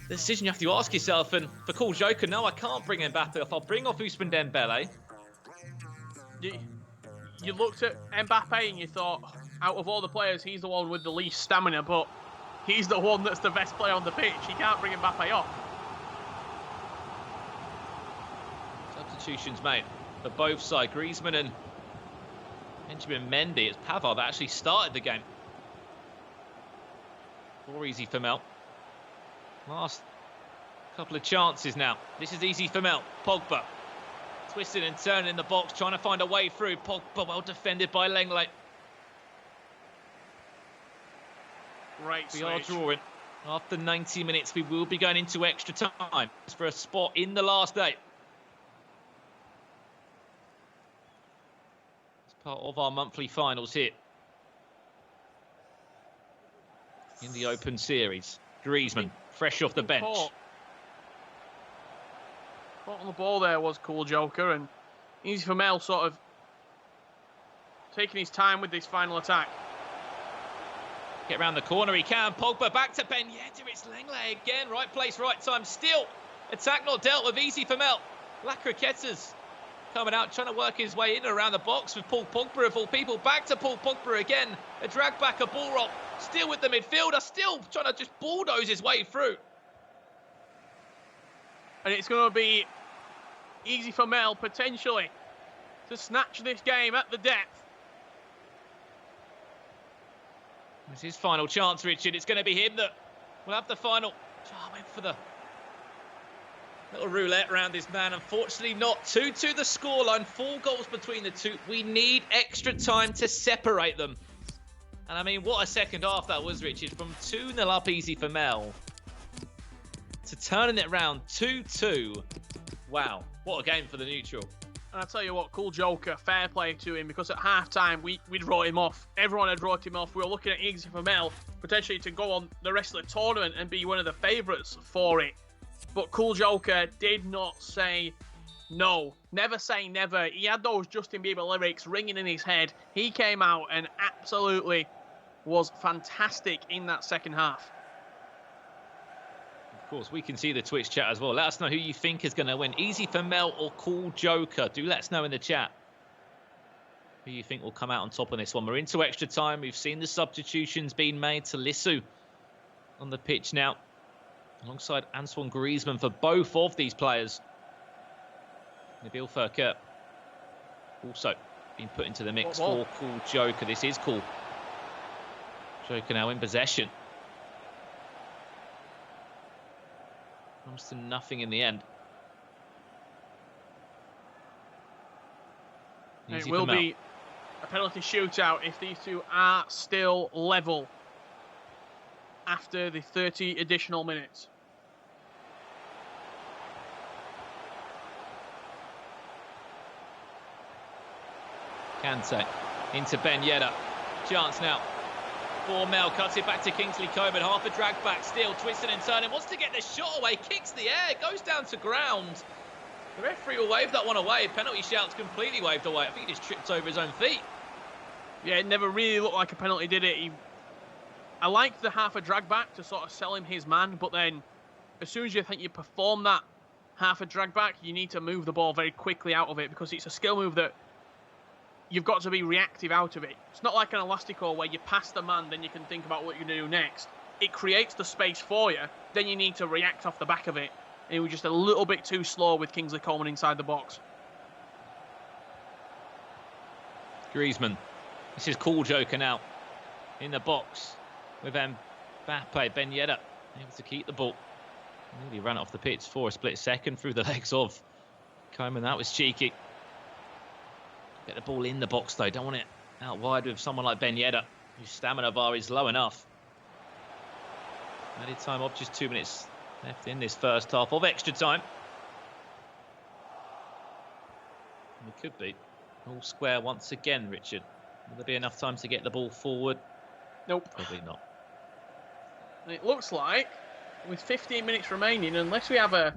decision you have to ask yourself. And for Cool Joker, no, I can't bring Mbappe off. I'll bring off Ousmane Dembele. You looked at Mbappe and you thought, out of all the players, he's the one with the least stamina, but he's the one that's the best player on the pitch. You can't bring Mbappe off. Substitutions made for both sides. Griezmann and Benjamin Mendy. It's Pavard that actually started the game. 4 easy for Mel. Last couple of chances now. This is easy for Mel. Pogba. Twisting and turning in the box, trying to find a way through. Pogba well defended by Lenglet. Great we are drawing. After 90 minutes, we will be going into extra time for a spot in the last 8. It's part of our monthly finals here in the Open Series. Griezmann, fresh off the bench. Caught on the ball there was Cool Joker, and easy for Mel sort of taking his time with this final attack. Get around the corner, he can. Pogba back to Ben Yedder. It's Lenglet again. Right place, right time. Still, attack not dealt with. Easy for Mel. La Croquetas coming out, trying to work his way in and around the box with Paul Pogba of all people. Back to Paul Pogba again. A drag back, a ball rock. Still with the midfielder. Still trying to just bulldoze his way through. And it's going to be easy for Mel, potentially, to snatch this game at the depth. It's his final chance, Richard. It's going to be him that will have the final. Oh, went for the little roulette around this man. Unfortunately not. 2-2 the scoreline. 4 goals between the two. We need extra time to separate them. And I mean, what a second half that was, Richard. From 2-0 up easy for Mel to turning it around 2-2. Wow, what a game for the neutral. And I tell you what, Cool Joker, fair play to him, because at half-time, we'd wrote him off. Everyone had wrote him off. We were looking at easy for Mel, potentially to go on the rest of the tournament and be one of the favourites for it. But Cool Joker did not say no. Never say never. He had those Justin Bieber lyrics ringing in his head. He came out and absolutely was fantastic in that second half. Of course, we can see the Twitch chat as well. Let us know who you think is going to win. Easy for Mel or Cool Joker? Do let us know in the chat who you think will come out on top on this one. We're into extra time. We've seen the substitutions being made to Lissu on the pitch now, alongside Antoine Griezmann for both of these players. Nabil Furker also being put into the mix for Cool Joker. This is Cool Joker now in possession. Comes to nothing in the end. It will be a penalty shootout if these two are still level after the 30 additional minutes. Kante into Ben Yedder. Chance now. For Mel, cuts it back to Kingsley Coman. Half a drag back, still twisting and turning. Wants to get the shot away, kicks the air, goes down to ground. The referee will wave that one away. Penalty shout's completely waved away. I think he just tripped over his own feet. Yeah, it never really looked like a penalty, did it? I liked the half a drag back to sort of sell him his man, but then as soon as you think you perform that half a drag back, you need to move the ball very quickly out of it, because it's a skill move that you've got to be reactive out of it. It's not like an elastico where you pass the man, then you can think about what you're going to do next. It creates the space for you, then you need to react off the back of it. And it was just a little bit too slow with Kingsley Coman inside the box. Griezmann. This is Cool Joker now in the box with Mbappe. Ben Yedder able to keep the ball. He ran it off the pitch for a split second through the legs of Coman. That was cheeky. Get the ball in the box though. Don't want it out wide with someone like Ben Yedder. His stamina bar is low enough. Added time of just 2 minutes left in this first half of extra time. It could be all square once again, Richard. Will there be enough time to get the ball forward? Nope. Probably not. And it looks like, with 15 minutes remaining, unless we have a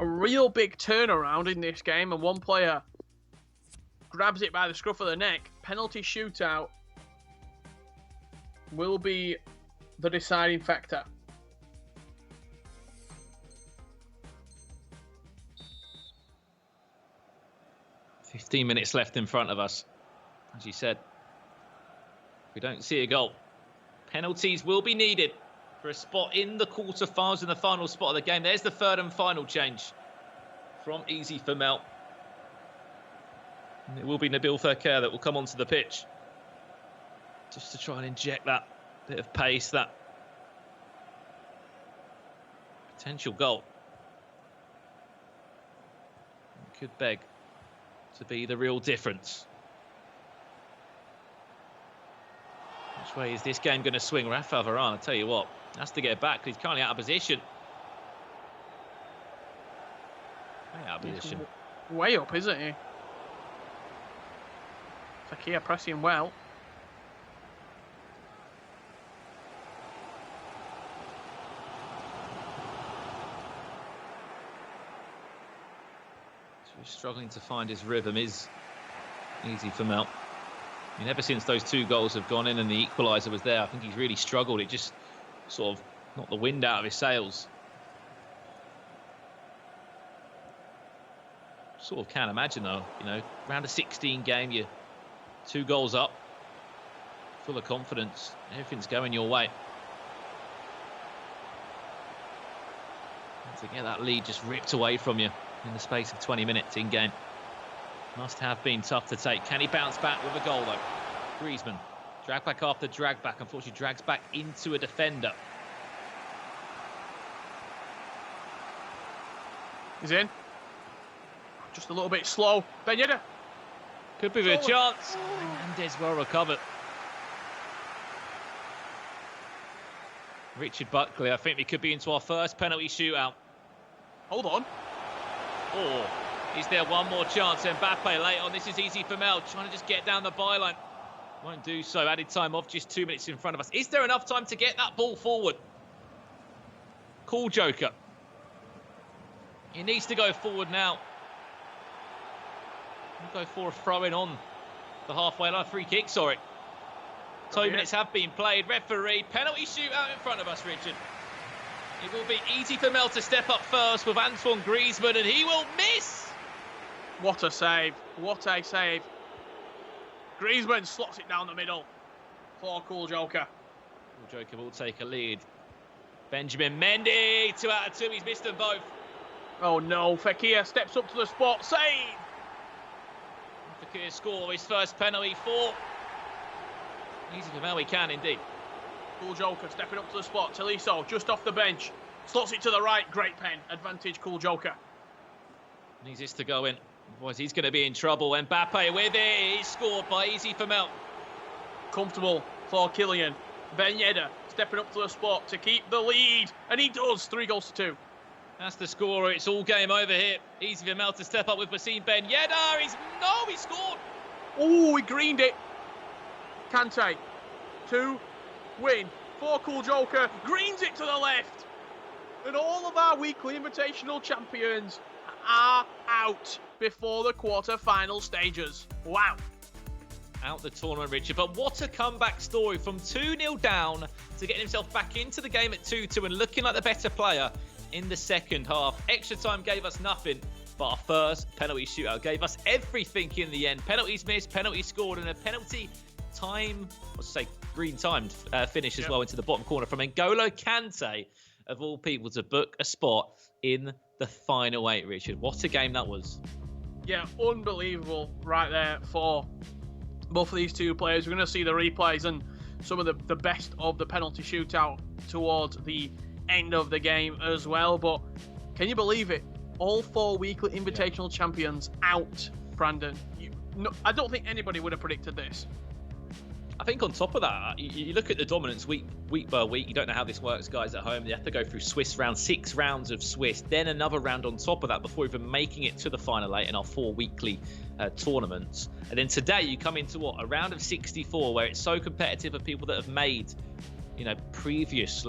real big turnaround in this game and one player grabs it by the scruff of the neck, penalty shootout will be the deciding factor. "15 minutes left in front of us." As you said, if we don't see a goal, penalties will be needed for a spot in the quarterfinals in the final spot of the game. There's the third and final change from Easy for Mel. And it will be Nabil Fekir that will come onto the pitch just to try and inject that bit of pace, that potential goal. It could beg to be the real difference. Which way is this game going to swing? Rafael Varane, I tell you what, has to get back. He's currently out of position. Way out of position. Way up, isn't he? Fekir pressing well. Struggling to find his rhythm is Easy for Mel. I mean, ever since those 2 goals have gone in and the equaliser was there, I think he's really struggled. It just sort of knocked the wind out of his sails. Sort of can't imagine though, you know, round a 16 game, you're 2 goals up, full of confidence, everything's going your way. And to get that lead just ripped away from you in the space of 20 minutes in game must have been tough to take. Can he bounce back with a goal though? Griezmann, drag back after drag back, unfortunately drags back into a defender. He's in. Just a little bit slow. Ben Yedder. Could be a chance. Hernandez well recovered. Richard Buckley, I think we could be into our first penalty shootout. Hold on. Or is there one more chance? Mbappe late on. This is Easy for Mel, trying to just get down the byline. Won't do so. Added time of just 2 minutes in front of us. Is there enough time to get that ball forward? Cool Joker. He needs to go forward now. We'll go for a throw-in on the halfway line. Free kick, sorry. 2 minutes have been played. Referee, penalty shootout in front of us, Richard. It will be Easy for Mel to step up first with Antoine Griezmann, and he will miss. What a save. What a save. Griezmann slots it down the middle for Cool Joker. Cool Joker will take a lead. Benjamin Mendy, 2 out of 2. He's missed them both. Oh no, Fekir steps up to the spot. Save. Fekir score his first penalty for Easy for Mel. He can indeed. Cool Joker stepping up to the spot. Tolisso just off the bench. Slots it to the right. Great pen. Advantage, Cool Joker. Needs this to go in. Otherwise, he's going to be in trouble. Mbappe with it. He's scored by Easy for Mel. Comfortable for Kylian. Ben Yedder stepping up to the spot to keep the lead. And he does. 3 goals to 2. That's the scorer. It's all game over here. Easy for Mel to step up with Wasim Ben Yedder. He scored. Oh, he greened it. Kante. 2. Win for Cool Joker, greens it to the left, and all of our weekly invitational champions are out before the quarter-final stages. Wow. Out the tournament, Richard, but what a comeback story from 2-0 down to getting himself back into the game at 2-2 and looking like the better player in the second half. Extra time gave us nothing, but our first penalty shootout gave us everything in the end. Penalties missed, penalties scored, and a penalty time, let's say green timed finish as well into the bottom corner from N'Golo Kante, of all people, to book a spot in the final 8, Richard. What a game that was. Yeah, unbelievable right there for both of these 2 players. We're going to see the replays and some of the best of the penalty shootout towards the end of the game as well. But can you believe it? All 4 weekly invitational champions out, Brandon. I don't think anybody would have predicted this. think on top of that, you look at the dominance week by week. You don't know how this works, guys at home. You have to go through Swiss round, 6 rounds of Swiss, then another round on top of that before even making it to the final 8 in our 4 weekly tournaments. And then today you come into what, a round of 64 where it's so competitive for people that have made, previous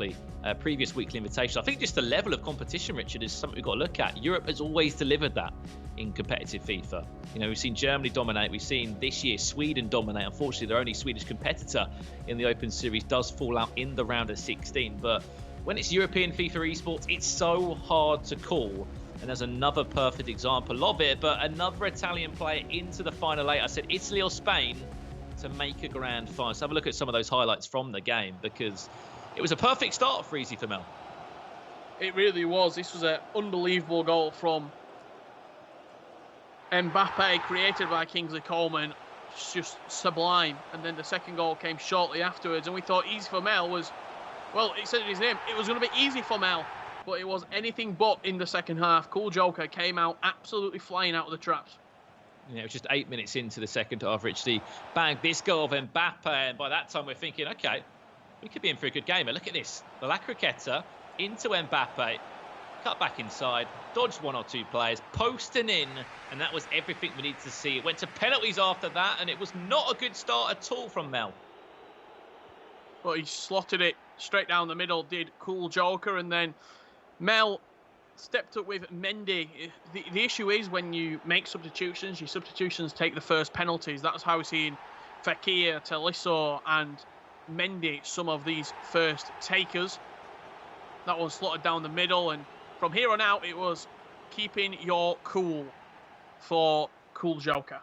weekly invitations. I think just the level of competition, Richard, is something we've got to look at. Europe has always delivered that in competitive FIFA. We've seen Germany dominate. We've seen this year Sweden dominate. Unfortunately, their only Swedish competitor in the Open Series does fall out in the round of 16. But when it's European FIFA esports, it's so hard to call. And there's another perfect example of it. But another Italian player into the final 8. I said Italy or Spain to make a grand final. So have a look at some of those highlights from the game, because it was a perfect start for Easy for Mel. It really was. This was an unbelievable goal from Mbappe, created by Kingsley Coleman. It's just sublime. And then the second goal came shortly afterwards, and we thought Easy for Mel was, well, it said in his name, it was going to be easy for Mel, but it was anything but in the second half. Cool Joker came out absolutely flying out of the traps. It was just 8 minutes into the second half, Rich. The bang, this goal of Mbappe, and by that time we're thinking, okay, we could be in for a good game. But look at this. The La Croqueta into Mbappe, cut back inside, dodged 1 or 2 players, posting in, and that was everything we needed to see. It went to penalties after that, and it was not a good start at all from Mel. Well, he slotted it straight down the middle, did Cool Joker, and then Mel stepped up with Mendy. The issue is when you make substitutions, your substitutions take the first penalties. That's how we're seeing Fekir, Tolisso and Mendy, some of these first takers. That one slotted down the middle, and from here on out it was keeping your cool for Cool Joker.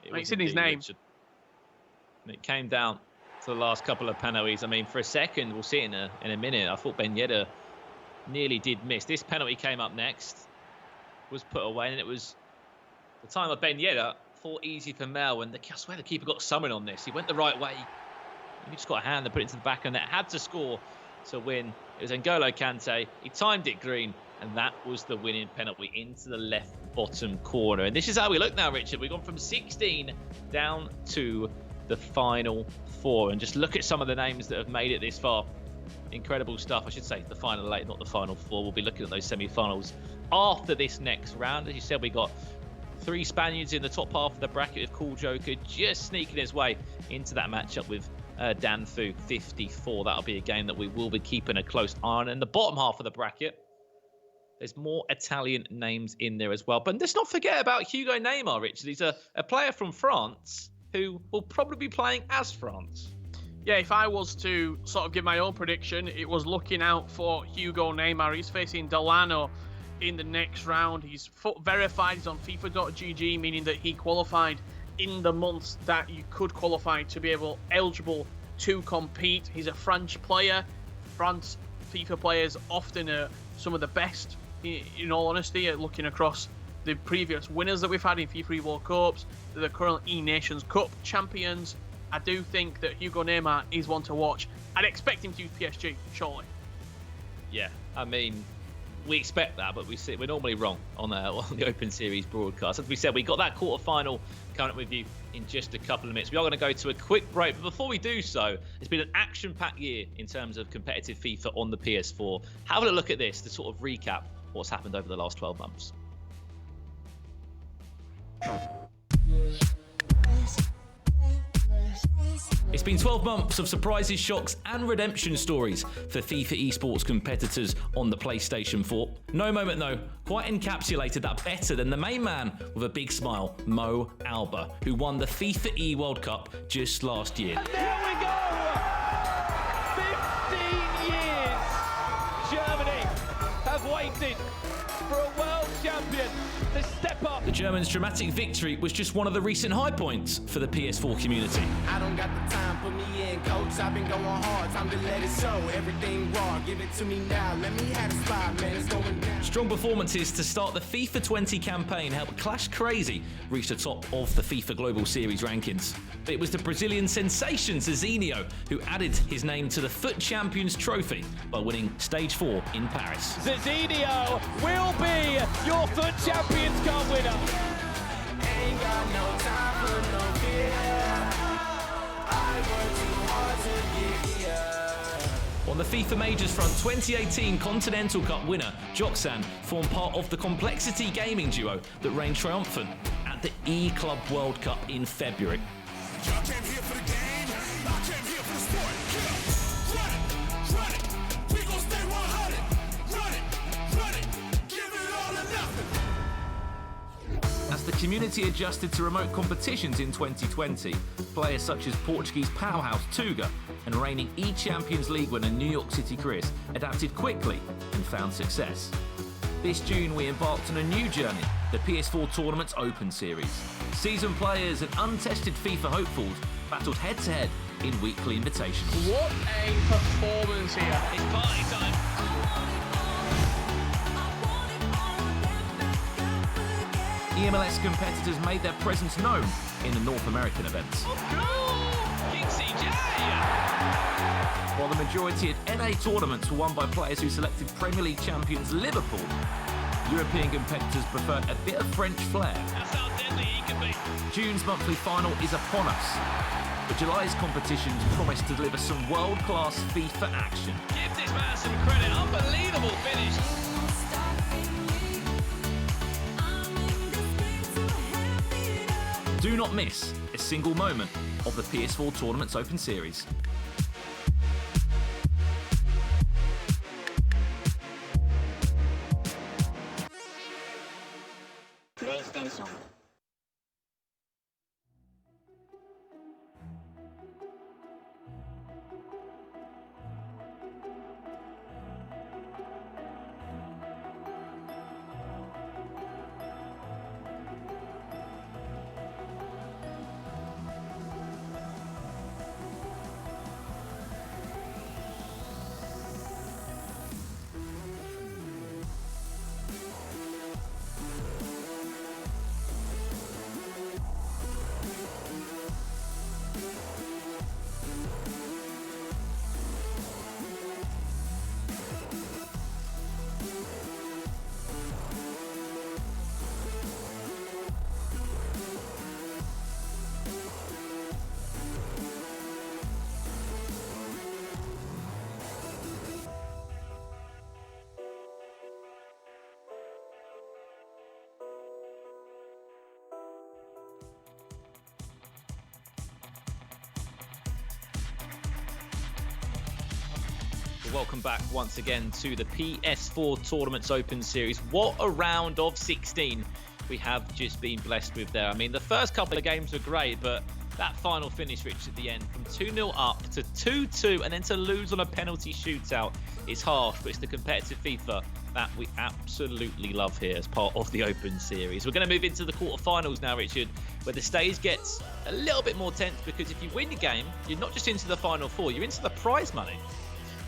It's in his name. Richard. And it came down to the last couple of penalties. I mean, for a second, we'll see it in a minute, I thought Ben Yedder nearly did miss. This penalty came up next, was put away, and it was the time of Ben Yedder for Easy for Mel, and I swear the keeper got something on this. He went the right way. He just got a hand and put it into the back of the net. Had to score to win. It was N'Golo Kante. He timed it green, and that was the winning penalty into the left bottom corner. And this is how we look now, Richard. We've gone from 16 down to the final 4. And just look at some of the names that have made it this far. Incredible stuff. I should say the final 8, not the final 4. We'll be looking at those semi-finals after this next round. As you said, we got 3 Spaniards in the top half of the bracket with Cool Joker just sneaking his way into that matchup with Danfu 54. That'll be a game that we will be keeping a close eye on. In the bottom half of the bracket, there's more Italian names in there as well. But let's not forget about Hugo Neymar, Richard. He's a player from France who will probably be playing as France. Yeah, if I was to sort of give my own prediction, it was looking out for Hugo Neymar. He's facing Delano in the next round. He's verified. He's on FIFA.gg, meaning that he qualified in the months that you could qualify to be eligible to compete. He's a French player. France FIFA players often are some of the best, in all honesty, looking across the previous winners that we've had in FIFA World Cups, the current E-Nations Cup champions. I do think that Hugo Neymar is one to watch. I'd expect him to use PSG, surely. Yeah, I mean, we expect that, but we're normally wrong on the Open Series broadcast. As we said, we got that quarterfinal coming up with you in just a couple of minutes. We are going to go to a quick break, but before we do so, it's been an action-packed year in terms of competitive FIFA on the PS4. Have a look at this to sort of recap what's happened over the last 12 months. It's been 12 months of surprises, shocks and redemption stories for FIFA esports competitors on the PlayStation 4. No moment though quite encapsulated that better than the main man with a big smile, Mo Alba, who won the FIFA E World Cup just last year. And there we go! 15 years! Germany have waited for a world champion to step up. The Germans' dramatic victory was just one of the recent high points for the PS4 community. I don't got the time, put me in, coach. I've been going hard, time to let it show. Everything raw, give it to me now. Let me have a spot, man, it's going down. Strong performances to start the FIFA 20 campaign helped Clash Crazy reach the top of the FIFA Global Series rankings. But it was the Brazilian sensation Zizinho who added his name to the FUT Champions trophy by winning Stage 4 in Paris. Zizinho will be your FUT Champions Cup winner. Ain't got no time for no fear. I work On the FIFA Majors front, 2018 Continental Cup winner Joxan formed part of the Complexity gaming duo that reigned triumphant at the E-Club World Cup in February. Y'all came here for the game, I came here for the sport. Yeah. Run it, we gon' stay 100. Run it, give it all or nothing. As the community adjusted to remote competitions in 2020, players such as Portuguese powerhouse Tuga and reigning E-Champions League winner New York City Chris adapted quickly and found success. This June we embarked on a new journey, the PS4 Tournament's Open Series. Seasoned players and untested FIFA hopefuls battled head-to-head in weekly invitations. What a performance here. It's party time. EMLS competitors made their presence known in the North American events. King CJ! While the majority of NA tournaments were won by players who selected Premier League champions Liverpool, European competitors preferred a bit of French flair. That's how deadly he can be. June's monthly final is upon us, but July's competitions promise to deliver some world-class FIFA action. Give this man some credit. Unbelievable finish. Do not miss a single moment of the PS4 Tournament's Open Series. PlayStation. Welcome back once again to the PS4 Tournament's Open Series. What a round of 16 we have just been blessed with there. I mean, the first couple of games were great, but that final finish, Rich, at the end, from 2-0 up to 2-2, and then to lose on a penalty shootout is harsh, but it's the competitive FIFA that we absolutely love here as part of the Open Series. We're going to move into the quarterfinals now, Richard, where the stage gets a little bit more tense, because if you win the game, you're not just into the Final Four, you're into the prize money.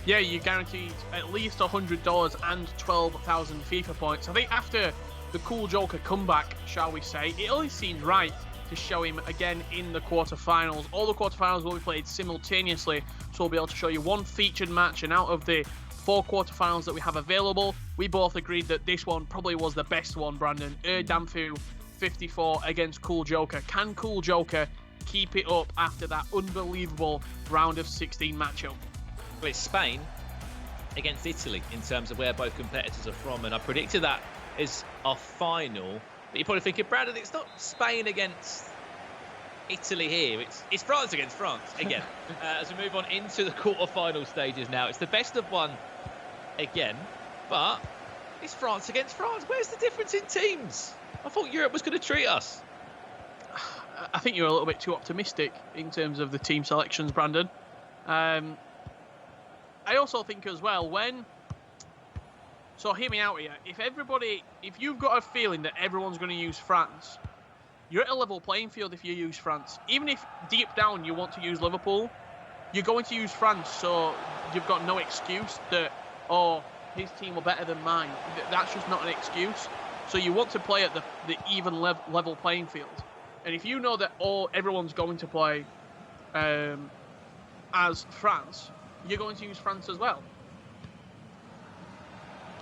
Yeah, you're guaranteed at least $100 and 12,000 FIFA points. I think after the Cool Joker comeback, shall we say, it only seemed right to show him again in the quarterfinals. All the quarterfinals will be played simultaneously, so we'll be able to show you one featured match, and out of the 4 quarterfinals that we have available, we both agreed that this one probably was the best one, Brandon. Damfu 54 against Cool Joker. Can Cool Joker keep it up after that unbelievable round of 16 matchup? Well, it's Spain against Italy in terms of where both competitors are from, and I predicted that as our final. But you're probably thinking, Brandon, it's not Spain against Italy here, it's France against France again. As we move on into the quarter-final stages now, it's the best of one again, but it's France against France. Where's the difference in teams? I thought Europe was going to treat us. I think you're a little bit too optimistic in terms of the team selections, Brandon. I also think as well, so hear me out here, if you've got a feeling that everyone's going to use France, you're at a level playing field if you use France. Even if deep down you want to use Liverpool, you're going to use France, so you've got no excuse that, oh, his team were better than mine. That's just not an excuse. So you want to play at the even level playing field. And if you know that everyone's going to play as France, you're going to use France as well.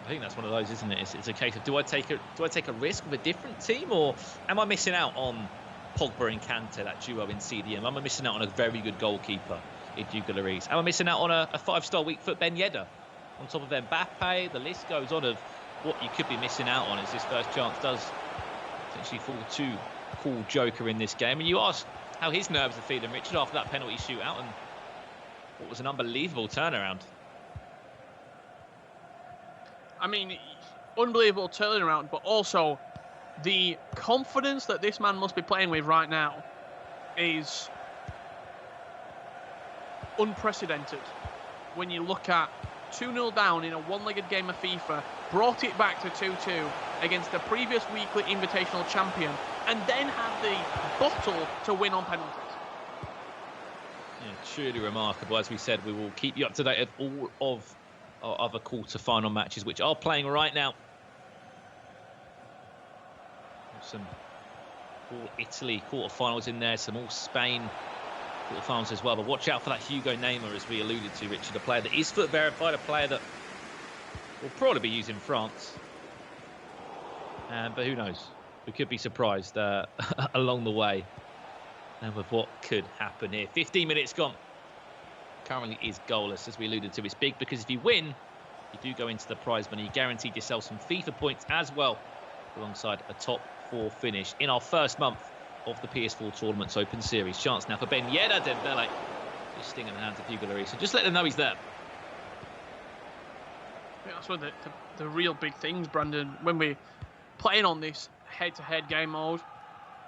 I think that's one of those, isn't it? It's a case of do I take a risk with a different team, or am I missing out on Pogba and Kante, that duo in CDM? Am I missing out on a very good goalkeeper Hugo Lloris. And we're missing out on a 5-star weak foot Ben Yedder. On top of Mbappe, the list goes on of what you could be missing out on as this first chance does essentially fall to cool Joker in this game. And you ask how his nerves are feeling, Richard, after that penalty shootout and what was an unbelievable turnaround. I mean, unbelievable turnaround, but also the confidence that this man must be playing with right now is unprecedented. When you look at 2-0 down in a one-legged game of FIFA, brought it back to 2-2 against the previous weekly invitational champion, and then had the bottle to win on penalties. Yeah, truly remarkable. As we said, we will keep you up to date of all of our other quarter-final matches, which are playing right now. Some all Italy quarter-finals in there, some all Spain quarter-finals as well. But watch out for that Hugo Neymar, as we alluded to, Richard, a player that is foot verified, a player that will probably be used in France. But who knows? We could be surprised along the way and with what could happen here. 15 minutes gone. Currently is goalless, as we alluded to. It's big because if you win, you do go into the prize money. You guaranteed yourself some FIFA points as well, alongside a top 4 finish in our first month of the PS4 Tournament's Open Series. Chance now for Ben Yedder. Dembele just stinging the hands of Hugo Lloris. So just let them know he's there. Yeah, that's one of the real big things, Brandon, when we're playing on this head-to-head game mode,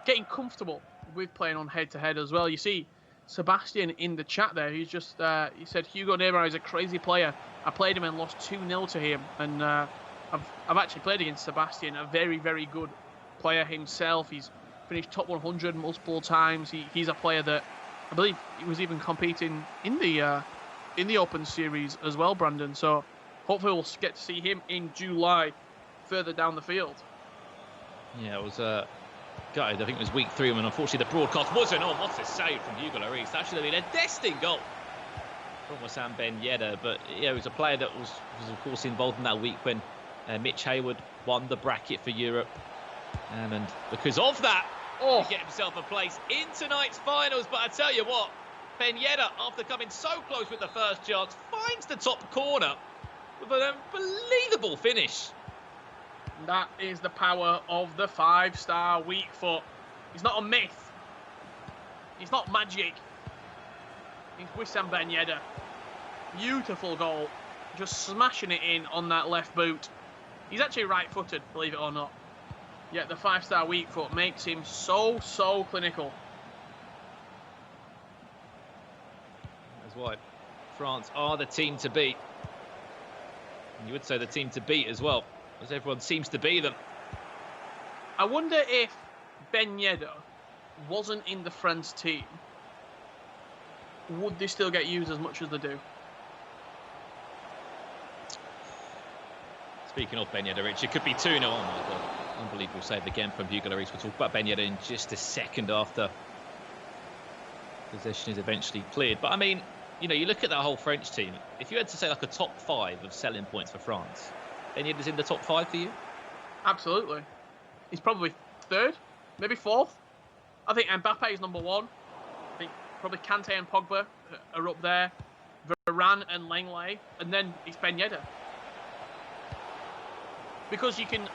getting comfortable with playing on head-to-head as well. You see Sebastian in the chat there, he's just he said Hugo Neymar is a crazy player. I played him and lost 2-0 to him, and I've actually played against Sebastian, a very, very good player himself. He's finished top 100 multiple times. He's a player that I believe he was even competing in the Open Series as well, Brandon. So hopefully we'll get to see him in July further down the field. Yeah, it was gutted. I think it was week 3 when unfortunately the broadcast wasn't on. What's a save from Hugo Lloris? That should have been a destined goal from Wissam Ben Yedder. But yeah, it was a player that was of course involved in that week when Mitch Hayward won the bracket for Europe. And because of that, he get himself a place in tonight's finals. But I tell you what, Ben Yedder, after coming so close with the first chance, finds the top corner with an unbelievable finish. That is the power of the 5-star weak foot. He's not a myth. He's not magic. He's Wissam Ben Yedder. Beautiful goal. Just smashing it in on that left boot. He's actually right-footed, believe it or not. Yet the 5-star weak foot makes him so clinical. That's why France are the team to beat. And you would say the team to beat as well, as everyone seems to be them. I wonder if Ben Yedder wasn't in the France team, would they still get used as much as they do? Speaking of Ben Yedder, Rich, it could be 2-0. Oh my God. Unbelievable save again from Hugo Lloris. We'll talk about Ben Yedder in just a second after possession is eventually cleared. But I mean, you know, you look at that whole French team. If you had to say like a top 5 of selling points for France, Ben Yedder's in the top 5 for you? Absolutely. He's probably 3rd, maybe 4th. I think Mbappe is number 1. I think probably Kante and Pogba are up there. Varane and Lenglet, and then it's Ben Yedder. Because you can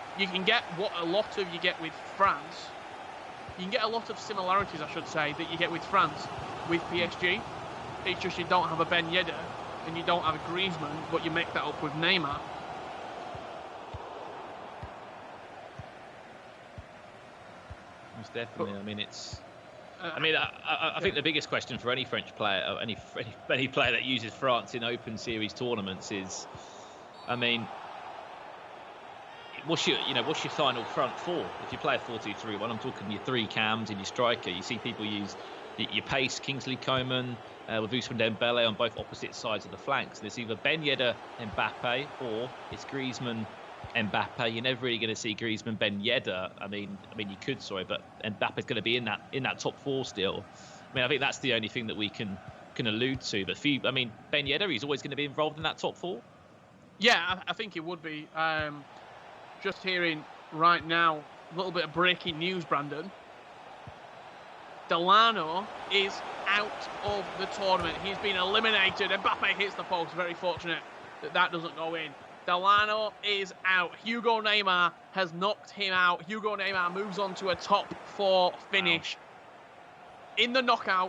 get what a lot of you get with France. You can get a lot of similarities, I should say, that you get with France, with PSG. It's just you don't have a Ben Yedder and you don't have a Griezmann, but you make that up with Neymar. Most definitely. I mean, it's. I think the biggest question for any French player, or any player that uses France in Open Series tournaments is, I mean, what's your final front 4? If you play a 4-2-3-1, I'm talking your 3 cams and your striker. You see people use your pace, Kingsley Coman, with Ousmane Dembele on both opposite sides of the flanks. There's either Ben Yedder, Mbappe, or it's Griezmann, Mbappe. You're never really going to see Griezmann, Ben Yedder. I mean, you could, but Mbappe's going to be in that top 4 still. I mean, I think that's the only thing that we can allude to. But Ben Yedder, he's always going to be involved in that top 4. Yeah, I think he would be. Just hearing right now a little bit of breaking news, Brandon. Delano is out of the tournament. He's been eliminated. Mbappe hits the post. Very fortunate that that doesn't go in. Delano is out. Hugo Neymar has knocked him out. Hugo Neymar moves on to a top 4 finish. Wow. In the knockout,